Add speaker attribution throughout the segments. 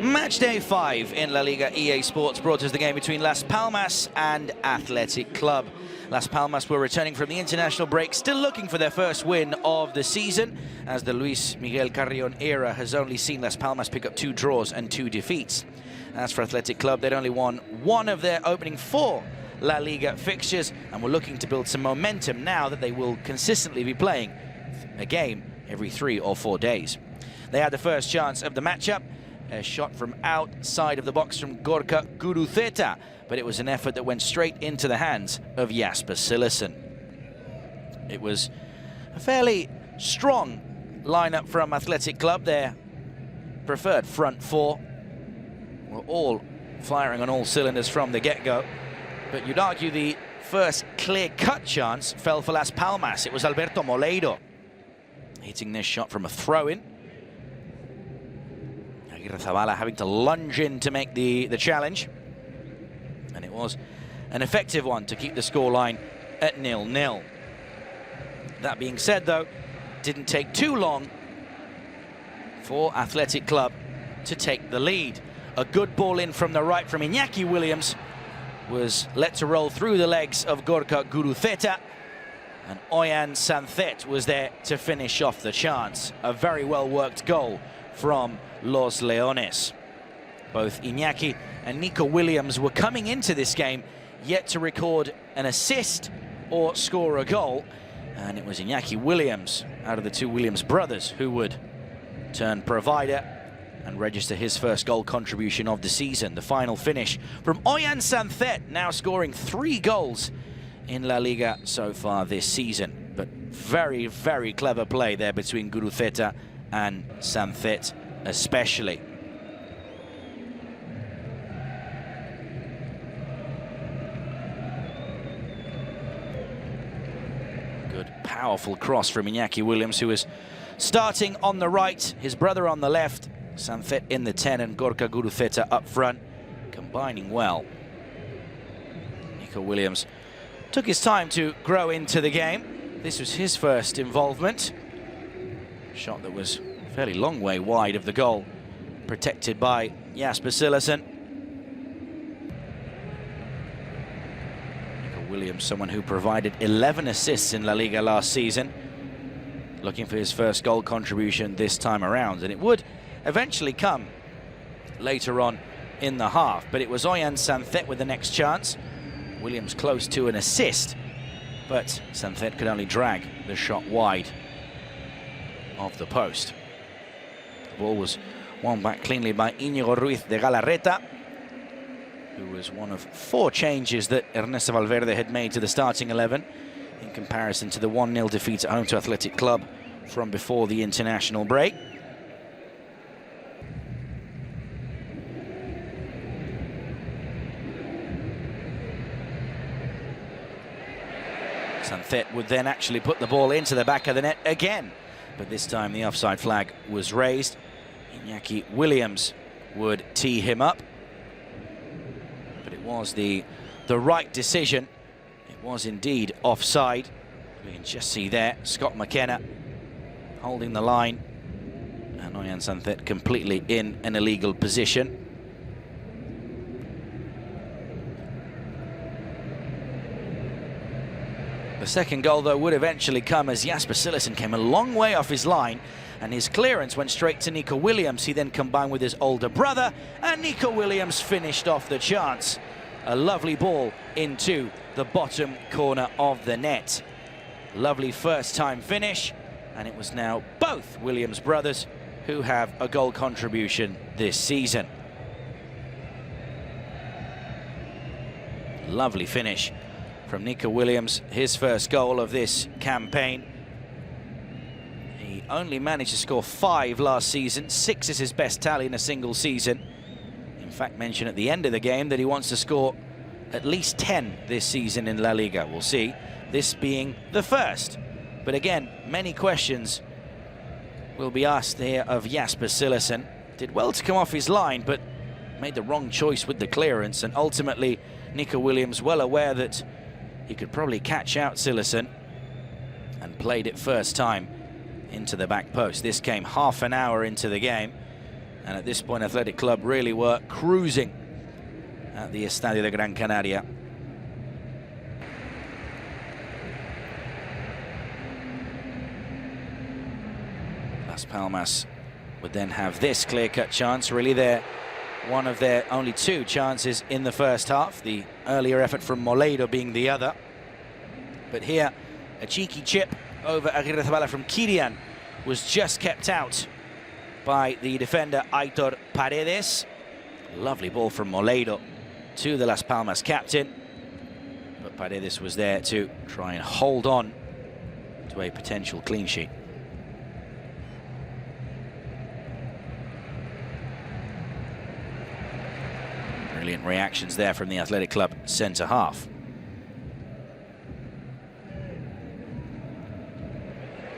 Speaker 1: Match day 5 in La Liga. EA Sports brought us the game between Las Palmas and Athletic Club. Las Palmas were returning from the international break, still looking for their first win of the season, as the Luis Miguel Carrion era has only seen Las Palmas pick up 2 draws and 2 defeats. As for Athletic Club, they'd only won 1 of their opening 4 La Liga fixtures and were looking to build some momentum now that they will consistently be playing a game every 3 or 4 days. They had the first chance of the matchup, a shot from outside of the box from Gorka Guruceta, but it was an effort that went straight into the hands of Jasper Cillessen. It was a fairly strong lineup from Athletic Club. Their preferred front 4 were all firing on all cylinders from the get-go, but you'd argue the first clear-cut chance fell for Las Palmas. It was Alberto Moleiro hitting this shot from a throw-in. Zabala having to lunge in to make the challenge, and it was an effective one to keep the scoreline at 0-0. That being said, though, didn't take too long for Athletic Club to take the lead. A good ball in from the right from Iñaki Williams was let to roll through the legs of Gorka Guruceta, and Oyan Sancet was there to finish off the chance. A very well-worked goal from Los Leones. Both Iñaki and Nico Williams were coming into this game yet to record an assist or score a goal, and it was Iñaki Williams, out of the 2 Williams brothers, who would turn provider and register his first goal contribution of the season. The final finish from Oyan Sancet, now scoring 3 goals in La Liga so far this season. But very, very clever play there between Guruceta and Sancet especially. Good, powerful cross from Iñaki Williams, who is starting on the right, his brother on the left, Sancet in the 10 and Gorka Guruceta up front, combining well. Nico Williams took his time to grow into the game. This was his first involvement. Shot that was fairly long way wide of the goal, protected by Jasper Cillessen. Nico Williams, someone who provided 11 assists in La Liga last season, looking for his first goal contribution this time around, and it would eventually come later on in the half, but it was Oyan Sancet with the next chance. Williams close to an assist, but Sancet could only drag the shot wide of the post. The ball was won back cleanly by Íñigo Ruiz de Galarreta, who was one of 4 changes that Ernesto Valverde had made to the starting 11 in comparison to the 1-0 defeat at home to Athletic Club from before the international break. Sancet would then actually put the ball into the back of the net again, but this time the offside flag was raised. Iñaki Williams would tee him up, but it was the right decision. It was indeed offside. We can just see there Scott McKenna holding the line, and Oyan Sancet completely in an illegal position. The second goal, though, would eventually come as Jasper Cillessen came a long way off his line, and his clearance went straight to Nico Williams. He then combined with his older brother, and Nico Williams finished off the chance. A lovely ball into the bottom corner of the net. Lovely first-time finish, and it was now both Williams brothers who have a goal contribution this season. Lovely finish from Nico Williams, his first goal of this campaign. He only managed to score 5 last season. 6 is his best tally in a single season. In fact, mentioned at the end of the game that he wants to score at least 10 this season in La Liga. We'll see, this being the first. But again, many questions will be asked here of Jasper Cillessen. Did well to come off his line, but made the wrong choice with the clearance, and ultimately Nico Williams, well aware that he could probably catch out Cillessen, and played it first time into the back post. This came half an hour into the game, And at this point, Athletic Club really were cruising at the Estadio de Gran Canaria. Las Palmas would then have this clear-cut chance, really one of their only two chances in the first half, the earlier effort from Moledo being the other. But here, a cheeky chip over Aguirre Zabala from Kirian was just kept out by the defender Aitor Paredes. Lovely ball from Moledo to the Las Palmas captain, but Paredes was there to try and hold on to a potential clean sheet. Brilliant reactions there from the Athletic Club centre half.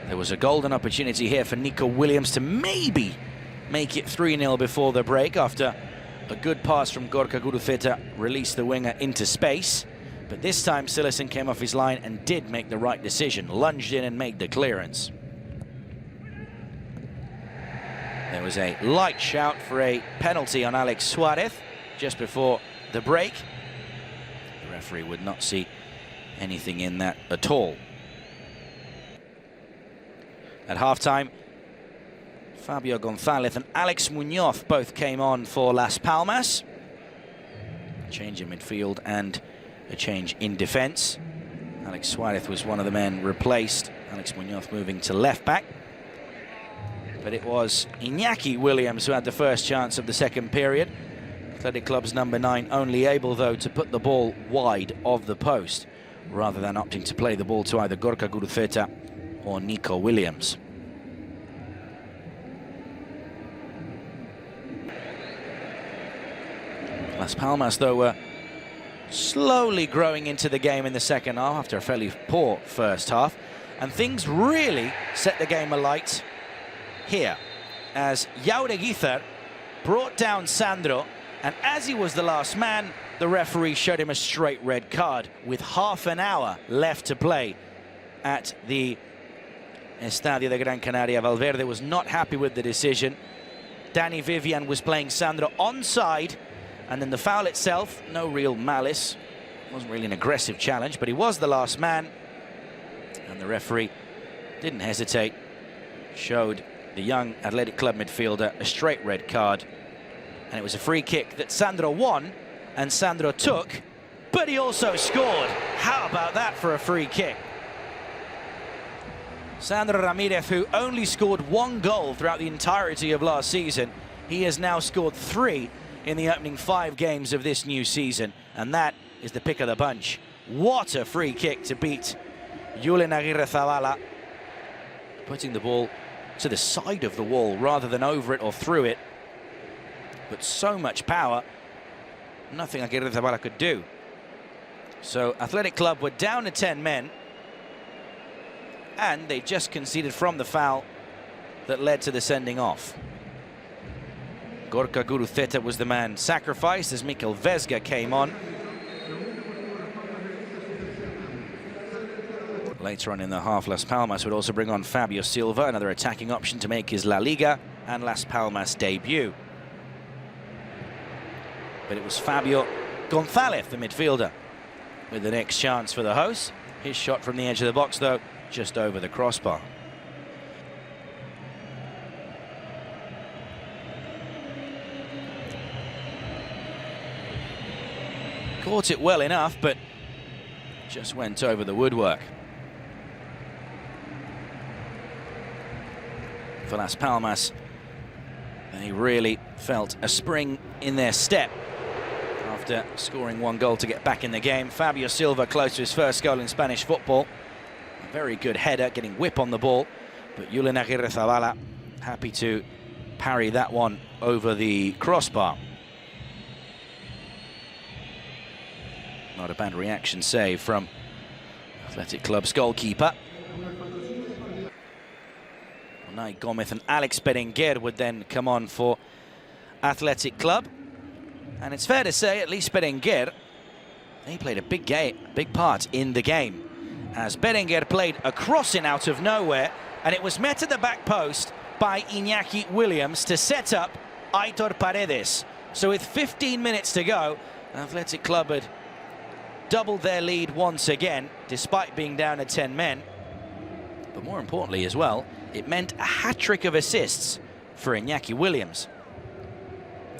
Speaker 1: There was a golden opportunity here for Nico Williams to maybe make it 3-0 before the break after a good pass from Gorka Guruzeta released the winger into space. But this time Sillerson came off his line and did make the right decision, lunged in and made the clearance. There was a light shout for a penalty on Alex Suarez just before the break. The referee would not see anything in that at all. At halftime, Fabio González and Alex Muñoz both came on for Las Palmas. A change in midfield and a change in defence. Alex Suarez was one of the men replaced. Alex Muñoz moving to left back. But it was Iñaki Williams who had the first chance of the second period. Athletic Club's number 9 only able, though, to put the ball wide of the post, rather than opting to play the ball to either Gorka Guruzeta or Nico Williams. Las Palmas, though, were slowly growing into the game in the second half after a fairly poor first half. And things really set the game alight here as Jaureguizar brought down Sandro, and as he was the last man, the referee showed him a straight red card with half an hour left to play at the Estadio de Gran Canaria. Valverde was not happy with the decision. Danny Vivian was playing Sandro onside, and then the foul itself, no real malice. Wasn't really an aggressive challenge, but he was the last man. And the referee didn't hesitate. Showed the young Athletic Club midfielder a straight red card. And it was a free kick that Sandro won and Sandro took, but he also scored. How about that for a free kick? Sandro Ramirez, who only scored 1 goal throughout the entirety of last season, he has now scored 3 in the opening 5 games of this new season, and that is the pick of the bunch. What a free kick to beat Julen Aguirre Zabala, putting the ball to the side of the wall rather than over it or through it. But so much power, nothing Aguirre Zabala could do. So Athletic Club were down to 10 men, and they just conceded from the foul that led to the sending off. Gorka Guruzeta was the man sacrificed as Mikel Vesga came on. Later on in the half, Las Palmas would also bring on Fabio Silva, another attacking option to make his La Liga and Las Palmas debut. But it was Fabio González, the midfielder, with the next chance for the hosts. His shot from the edge of the box, though, just over the crossbar. Caught it well enough, but just went over the woodwork. For Las Palmas, they really felt a spring in their step after scoring 1 goal to get back in the game. Fabio Silva close to his first goal in Spanish football. A very good header, getting whip on the ball, but Julen Aguirre Zabala happy to parry that one over the crossbar. Not a bad reaction save from Athletic Club's goalkeeper. Unai Gomez and Alex Berenguer would then come on for Athletic Club. And it's fair to say, at least Berenguer, he played a big part in the game, as Berenguer played a crossing out of nowhere, and it was met at the back post by Iñaki Williams to set up Aitor Paredes. So with 15 minutes to go, Athletic Club had doubled their lead once again, despite being down to 10 men. But more importantly as well, it meant a hat-trick of assists for Iñaki Williams.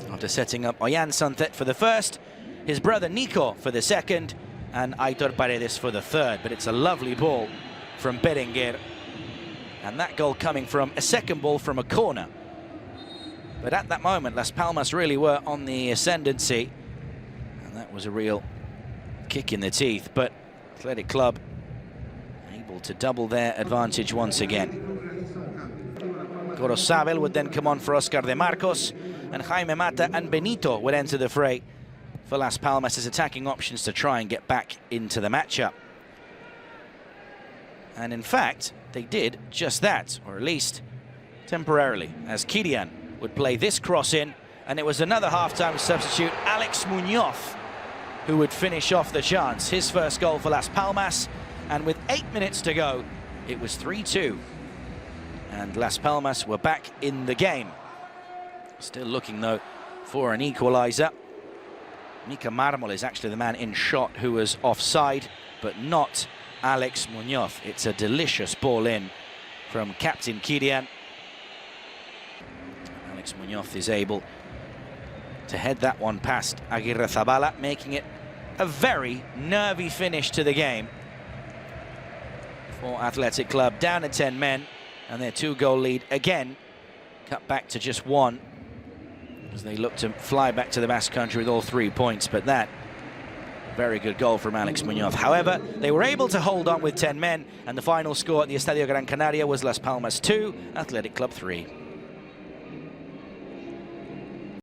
Speaker 1: After setting up Ollán Santet for the first, his brother Nico for the second, and Aitor Paredes for the third. But it's a lovely ball from Berenguer, and that goal coming from a second ball from a corner. But at that moment, Las Palmas really were on the ascendancy, and that was a real kick in the teeth. But Athletic Club able to double their advantage once again. Gorosabel would then come on for Oscar de Marcos, and Jaime Mata and Benito would enter the fray for Las Palmas as attacking options to try and get back into the matchup. And in fact, they did just that, or at least temporarily, as Kirian would play this cross in, and it was another half-time substitute, Alex Muñoz, who would finish off the chance. His first goal for Las Palmas, and with 8 minutes to go, it was 3-2. And Las Palmas were back in the game. Still looking, though, for an equaliser. Mika Marmol is actually the man in shot who was offside, but not Alex Muñoz. It's a delicious ball in from captain Kirian. Alex Muñoz is able to head that one past Aguirre Zabala, making it a very nervy finish to the game for Athletic Club. Down to 10 men, and their 2-goal lead again cut back to just 1 as they look to fly back to the Basque Country with all 3 points. But that, very good goal from Alex Muñoz. However, they were able to hold on with 10 men, and the final score at the Estadio Gran Canaria was Las Palmas 2, Athletic Club 3.